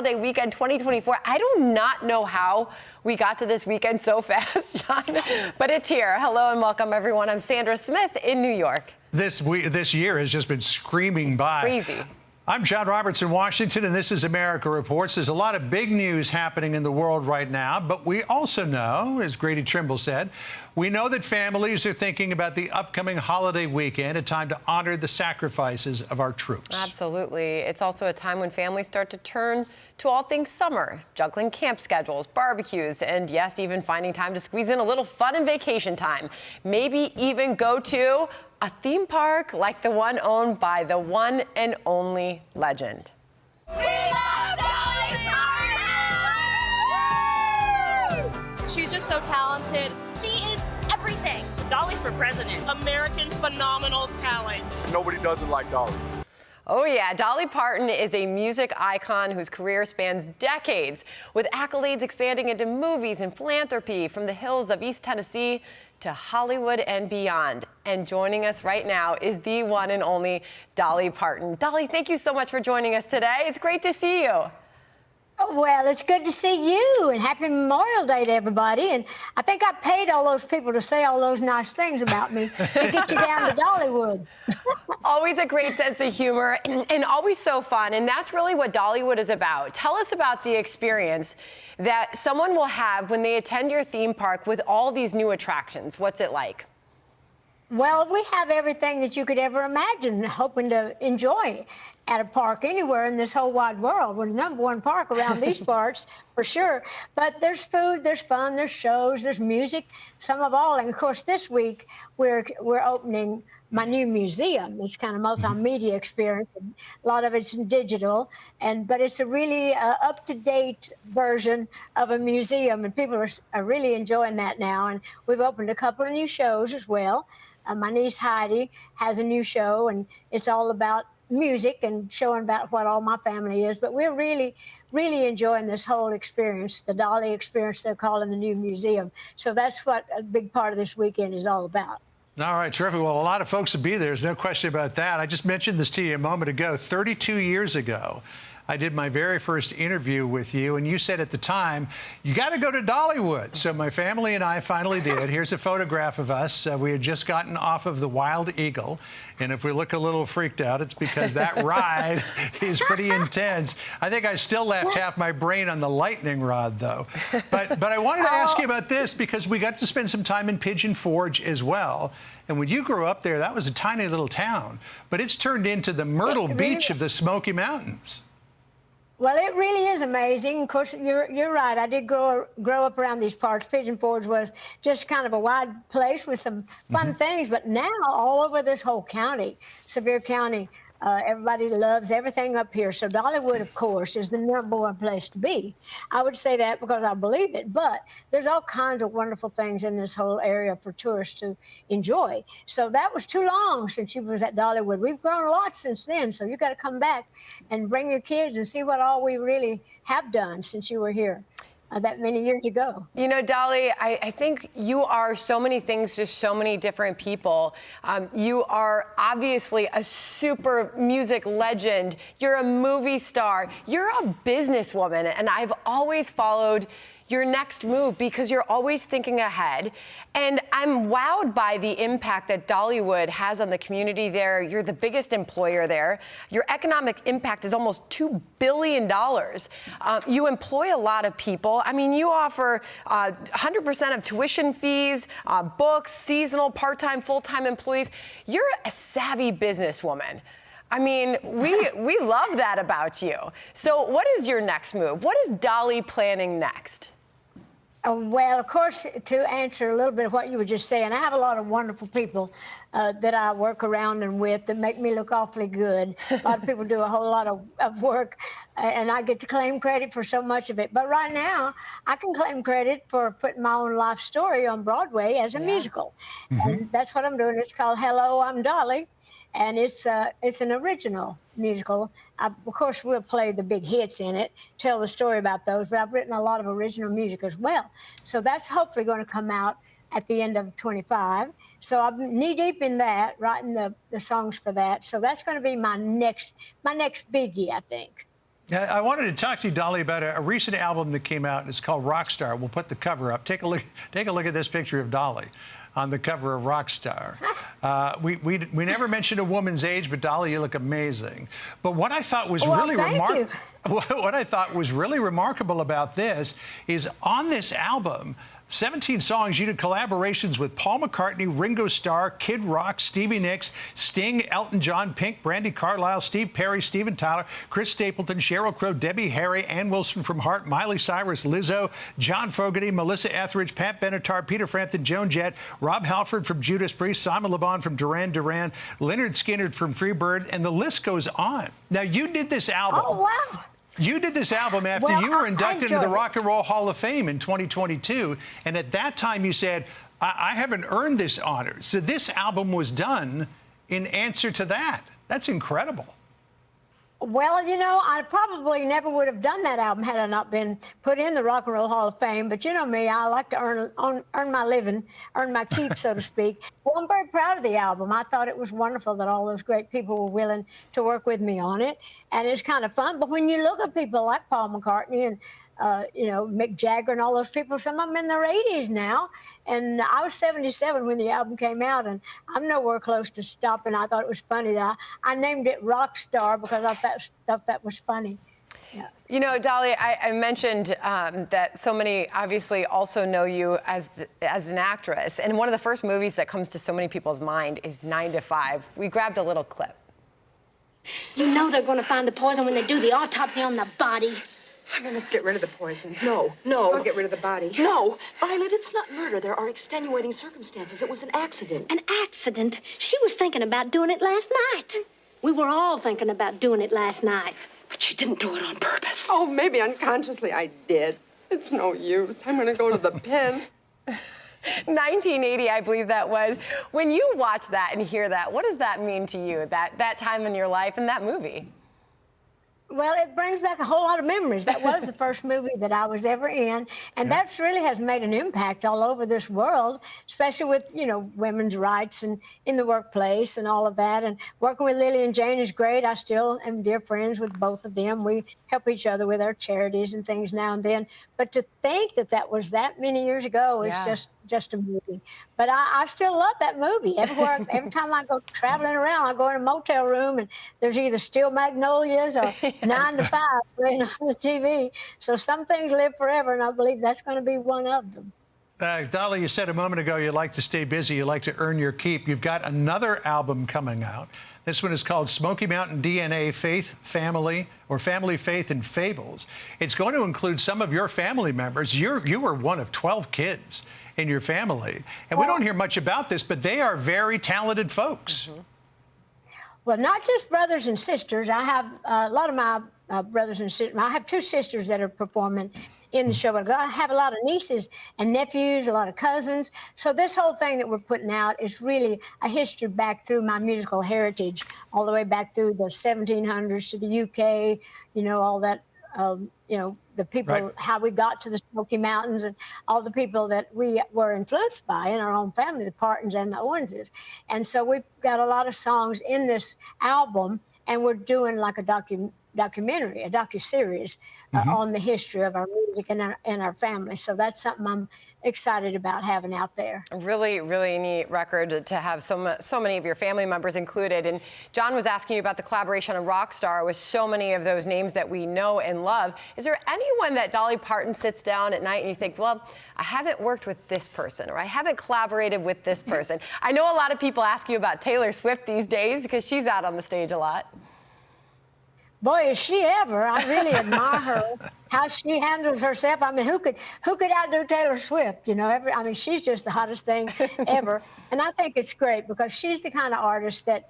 Day weekend 2024. I do not know how we got to this weekend so fast, John, but it's here. Hello and welcome, everyone. I'm Sandra Smith in New York. This year has just been screaming by. Crazy. I'm John Roberts in Washington, and this is America Reports. There's a lot of big news happening in the world right now, but we also know, as Grady Trimble said, we know that families are thinking about the upcoming holiday weekend, a time to honor the sacrifices of our troops. Absolutely. It's also a time when families start to turn to all things summer, juggling camp schedules, barbecues, and yes, even finding time to squeeze in a little fun and vacation time. Maybe even go to a theme park like the one owned by the one and only legend. We love Dolly Parton! She's just so talented. She is everything. Dolly for president. American phenomenal talent. Nobody does it like Dolly. Oh yeah, Dolly Parton is a music icon whose career spans decades, with accolades expanding into movies and philanthropy from the hills of East Tennessee to Hollywood and beyond. And joining us right now is the one and only Dolly Parton. Dolly, thank you so much for joining us today. It's great to see you. Well, it's good to see you, and happy Memorial Day to everybody. And I think I paid all those people to say all those nice things about me to get you down to Dollywood. Always a great sense of humor and always so fun. And that's really what Dollywood is about. Tell us about the experience that someone will have when they attend your theme park with all these new attractions. What's it like? Well, we have everything that you could ever imagine, hoping to enjoy at a park anywhere in this whole wide world. We're the #1 park around these parts, for sure. But there's food, there's fun, there's shows, there's music, some of all. And of course, this week we're opening my new museum. It's kind of multimedia experience. And a lot of it's digital, but it's a really up-to-date version of a museum, and people are really enjoying that now. And we've opened a couple of new shows as well. My niece Heidi has a new show, and it's all about music and showing about what all my family is. But we're really, really enjoying this whole experience, the Dolly experience they're calling the new museum. So that's what a big part of this weekend is all about. All right, terrific. Well, a lot of folks will be there. There's no question about that. I just mentioned this to you a moment ago. 32 years ago, I did my very first interview with you, and you said at the time, you got to go to Dollywood. So my family and I finally did. Here's a photograph of us. We had just gotten off of the Wild Eagle, and if we look a little freaked out, it's because that ride is pretty intense. I think I still left half my brain on the lightning rod, though. But I wanted to ask you about this because we got to spend some time in Pigeon Forge as well. And when you grew up there, that was a tiny little town, but it's turned into the Myrtle Beach of the Smoky Mountains. Well, it really is amazing. Of course, you're right. I did grow up around these parts. Pigeon Forge was just kind of a wide place with some fun things. But now, all over this whole county, Sevier County, everybody loves everything up here. So Dollywood, of course, is the #1 place to be. I would say that because I believe it. But there's all kinds of wonderful things in this whole area for tourists to enjoy. So that was too long since you was at Dollywood. We've grown a lot since then. So you got to come back and bring your kids and see what all we really have done since you were here that many years ago. You know, Dolly, I think you are so many things to so many different people. You are obviously a super music legend. You're a movie star. You're a businesswoman, and I've always followed your next move because you're always thinking ahead. And I'm wowed by the impact that Dollywood has on the community there. You're the biggest employer there. Your economic impact is almost $2 billion. You employ a lot of people. I mean, you offer 100% of tuition fees, books, seasonal, part-time, full-time employees. You're a savvy businesswoman. I mean, we love that about you. So what is your next move? What is Dolly planning next? Well, of course, to answer a little bit of what you were just saying, I have a lot of wonderful people that I work around and with that make me look awfully good. A lot of people do a whole lot of work, and I get to claim credit for so much of it. But right now, I can claim credit for putting my own life story on Broadway as a musical. And that's what I'm doing. It's called Hello, I'm Dolly. And it's an original musical. Of course, we'll play the big hits in it, tell the story about those, but I've written a lot of original music as well. So that's hopefully going to come out at the end of 25. So I'm knee-deep in that, writing the songs for that. So that's going to be my next biggie, I think. I wanted to talk to you, Dolly, about a recent album that came out. It's called Rockstar. We'll put the cover up. Take a look at this picture of Dolly on the cover of Rockstar. We never mentioned a woman's age, but Dolly, you look amazing. But what I thought was what I thought was really remarkable about this is on this album, 17 songs, you did collaborations with Paul McCartney, Ringo Starr, Kid Rock, Stevie Nicks, Sting, Elton John, Pink, Brandi Carlile, Steve Perry, Steven Tyler, Chris Stapleton, Sheryl Crow, Debbie Harry, Ann Wilson from Heart, Miley Cyrus, Lizzo, John Fogerty, Melissa Etheridge, Pat Benatar, Peter Frampton, Joan Jett, Rob Halford from Judas Priest, Simon Le Bon from Duran Duran, Leonard Skinner from Freebird, and the list goes on. Now, you did this album. Oh, wow. You did this album after you were inducted into the Rock and Roll Hall of Fame in 2022. And at that time, you said, I haven't earned this honor. So this album was done in answer to that. That's incredible. Well, you know, I probably never would have done that album had I not been put in the Rock and Roll Hall of Fame. But you know me, I like to earn my living, earn my keep, so to speak. Well, I'm very proud of the album. I thought it was wonderful that all those great people were willing to work with me on it. And it's kind of fun. But when you look at people like Paul McCartney and you know, Mick Jagger and all those people, some of them in their 80s now. And I was 77 when the album came out, and I'm nowhere close to stopping. I thought it was funny that I named it Rockstar because I thought that was funny. Yeah. You know, Dolly, I mentioned that so many obviously also know you as an actress. And one of the first movies that comes to so many people's mind is 9 to 5. We grabbed a little clip. You know they're going to find the poison when they do the autopsy on the body. I'm going to get rid of the poison. No. I'll get rid of the body. No, Violet, it's not murder. There are extenuating circumstances. It was an accident. An accident? She was thinking about doing it last night. We were all thinking about doing it last night. But she didn't do it on purpose. Oh, maybe unconsciously I did. It's no use. I'm going to go to the pen. 1980, I believe that was. When you watch that and hear that, what does that mean to you, that time in your life and that movie? Well, it brings back a whole lot of memories. That was the first movie that I was ever in, and that really has made an impact all over this world, especially with, you know, women's rights and in the workplace and all of that. And working with Lily and Jane is great. I still am dear friends with both of them. We help each other with our charities and things now and then. But to think that that was that many years ago is just a movie. But I still love that movie. Everywhere, every time I go traveling around, I go in a motel room and there's either Steel Magnolias or 9 to 5 playing on the TV. So some things live forever, and I believe that's going to be one of them. Dolly, you said a moment ago you like to stay busy, you like to earn your keep. You've got another album coming out. This one is called Smoky Mountain DNA, Faith, Family, or Family, Faith, and Fables. It's going to include some of your family members. You were one of 12 kids in your family. And we don't hear much about this, but they are very talented folks. Mm-hmm. Well, not just brothers and sisters. I have a lot of my brothers and sisters. I have 2 sisters that are performing in the show. But I have a lot of nieces and nephews, a lot of cousins. So this whole thing that we're putting out is really a history back through my musical heritage, all the way back through the 1700s to the UK, you know, all that, you know, the people, how we got to the Smoky Mountains and all the people that we were influenced by in our own family, the Partons and the Owenses. And so we've got a lot of songs in this album, and we're doing like a documentary, a docu-series on the history of our music and our family. So that's something I'm excited about having out there. A really, really neat record to have so many of your family members included. And John was asking you about the collaboration on Rockstar with so many of those names that we know and love. Is there anyone that Dolly Parton sits down at night and you think, well, I haven't worked with this person, or I haven't collaborated with this person? I know a lot of people ask you about Taylor Swift these days because she's out on the stage a lot. Boy, is she ever. I really admire her, how she handles herself. I mean, who could outdo Taylor Swift? You know, I mean, she's just the hottest thing ever. And I think it's great because she's the kind of artist that,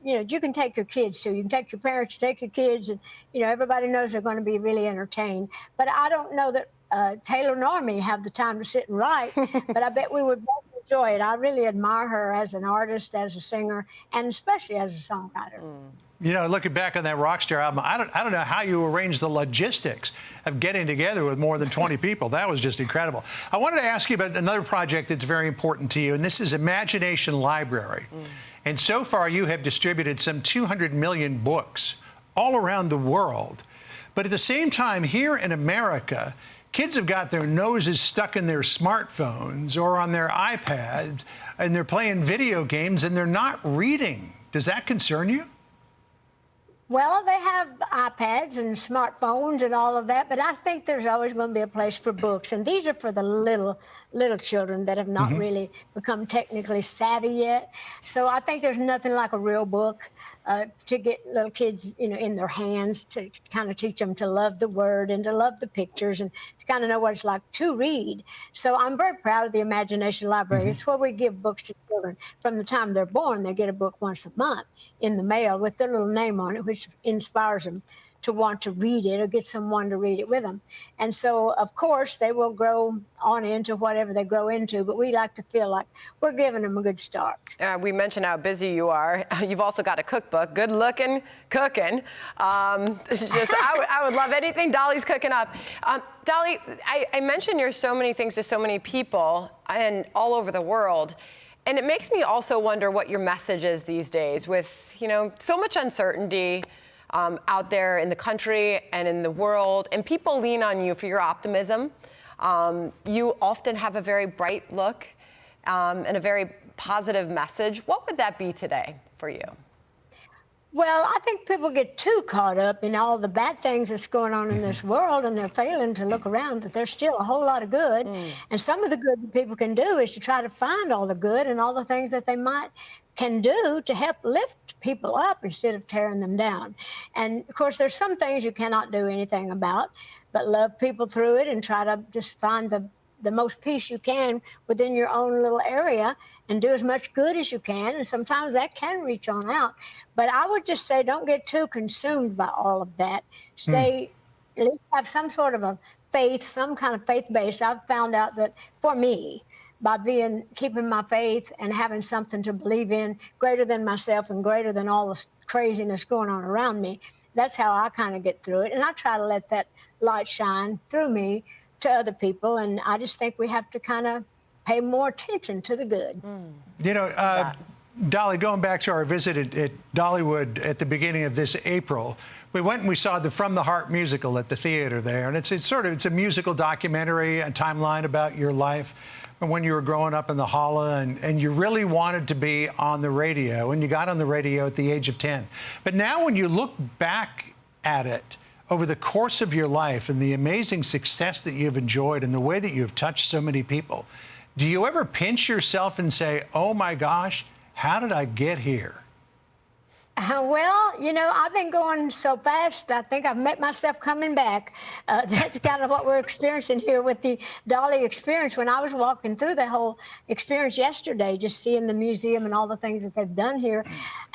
you know, you can take your kids to. You can take your parents, you take your kids, and, you know, everybody knows they're going to be really entertained. But I don't know that Taylor nor me have the time to sit and write, but I bet we would both enjoy it. I really admire her as an artist, as a singer, and especially as a songwriter. You know, looking back on that Rockstar album, I don't know how you arranged the logistics of getting together with more than 20 people. That was just incredible. I wanted to ask you about another project that's very important to you, and this is Imagination Library. And so far, you have distributed some 200 million books all around the world. But at the same time, here in America, kids have got their noses stuck in their smartphones or on their iPads, and they're playing video games, and they're not reading. Does that concern you? Well, they have iPads and smartphones and all of that, but I think there's always going to be a place for books. And these are for the little children that have not really become technically savvy yet. So I think there's nothing like a real book to get little kids, in their hands, to kind of teach them to love the word and to love the pictures and to kind of know what it's like to read. So I'm very proud of the Imagination Library. It's where we give books to children. From the time they're born, they get a book once a month in the mail with their little name on it, which inspires them to want to read it or get someone to read it with them. And so, of course, they will grow on into whatever they grow into, but we like to feel like we're giving them a good start. We mentioned how busy you are. You've also got a cookbook, Good Looking Cooking. It's just, I would love anything Dolly's cooking up. Dolly, I mentioned you're so many things to so many people and all over the world. And it makes me also wonder what your message is these days with, so much uncertainty out there in the country and in the world, and people lean on you for your optimism. You often have a very bright look and a very positive message. What would that be today for you? Well, I think people get too caught up in all the bad things that's going on in this world, and they're failing to look around that there's still a whole lot of good. And some of the good that people can do is to try to find all the good and all the things that they can do to help lift people up instead of tearing them down. And of course, there's some things you cannot do anything about, but love people through it and try to just find the most peace you can within your own little area and do as much good as you can. And sometimes that can reach on out. But I would just say, don't get too consumed by all of that. Stay, at least have some sort of a faith, some kind of faith base. I've found out that for me, by keeping my faith and having something to believe in greater than myself and greater than all the craziness going on around me, that's how I kind of get through it. And I try to let that light shine through me to other people. And I just think we have to kind of pay more attention to the good. Dolly, going back to our visit at Dollywood at the beginning of this April, we went and we saw the From the Heart musical at the theater there. And it's a musical documentary, a timeline about your life and when you were growing up in the holla, and you really wanted to be on the radio, and you got on the radio at the age of 10. But now when you look back at it over the course of your life and the amazing success that you've enjoyed and the way that you've touched so many people, do you ever pinch yourself and say, oh my gosh, how did I get here? Well, I've been going so fast, I think I've met myself coming back. That's kind of what we're experiencing here with the Dolly experience. When I was walking through the whole experience yesterday, just seeing the museum and all the things that they've done here,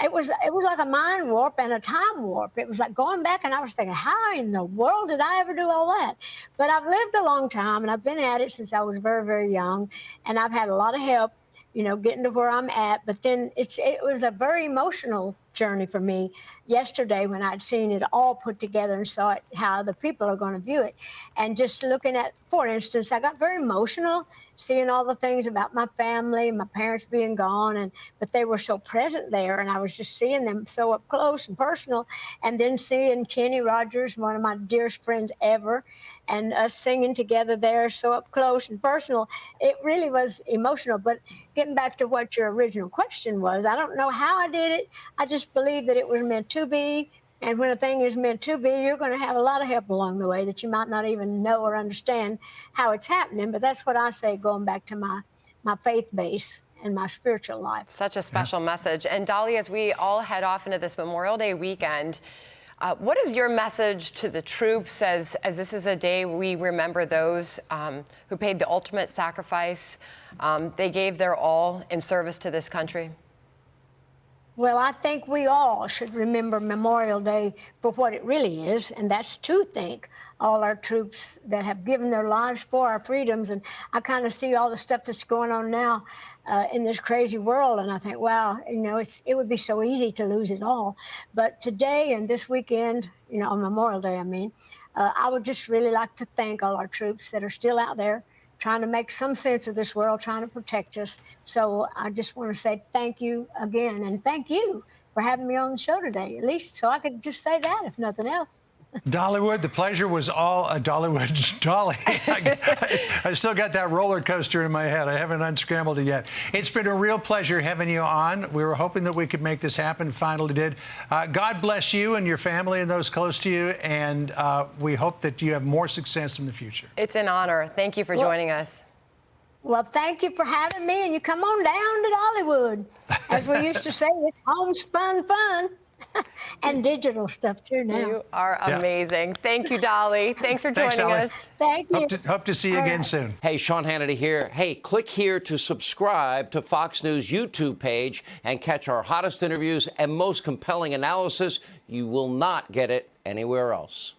it was like a mind warp and a time warp. It was like going back, and I was thinking, how in the world did I ever do all that? But I've lived a long time, and I've been at it since I was very, very young, and I've had a lot of help, getting to where I'm at. But then it was a very emotional journey for me yesterday when I'd seen it all put together and saw how the people are going to view it. And just looking at, for instance, I got very emotional seeing all the things about my family, my parents being gone, but they were so present there, and I was just seeing them so up close and personal. And then seeing Kenny Rogers, one of my dearest friends ever, and us singing together there so up close and personal, it really was emotional. But getting back to what your original question was, I don't know how I did it. I just believe that it was meant to be. And when a thing is meant to be, you're going to have a lot of help along the way that you might not even know or understand how it's happening. But that's what I say, going back to my faith base and my spiritual life. Such a special message. And Dolly, as we all head off into this Memorial Day weekend, what is your message to the troops as this is a day we remember those who paid the ultimate sacrifice? They gave their all in service to this country. Well, I think we all should remember Memorial Day for what it really is, and that's to thank all our troops that have given their lives for our freedoms. And I kind of see all the stuff that's going on now in this crazy world, and I think, wow, it would be so easy to lose it all. But today and this weekend, on Memorial Day, I would just really like to thank all our troops that are still out there trying to make some sense of this world, trying to protect us. So I just want to say thank you again, and thank you for having me on the show today, at least so I could just say that, if nothing else. Dollywood, the pleasure was all Dollywood. Dolly, I still got that roller coaster in my head. I haven't unscrambled it yet. It's been a real pleasure having you on. We were hoping that we could make this happen. Finally did. God bless you and your family and those close to you, and we hope that you have more success in the future. It's an honor. Thank you for joining us. Well, thank you for having me, and you come on down to Dollywood. As we used to say, it's homespun fun. And digital stuff, too, now. You are amazing. Thank you, Dolly. Thanks for joining us. Thank you. Hope to see you again soon. Hey, Sean Hannity here. Hey, click here to subscribe to Fox News YouTube page and catch our hottest interviews and most compelling analysis. You will not get it anywhere else.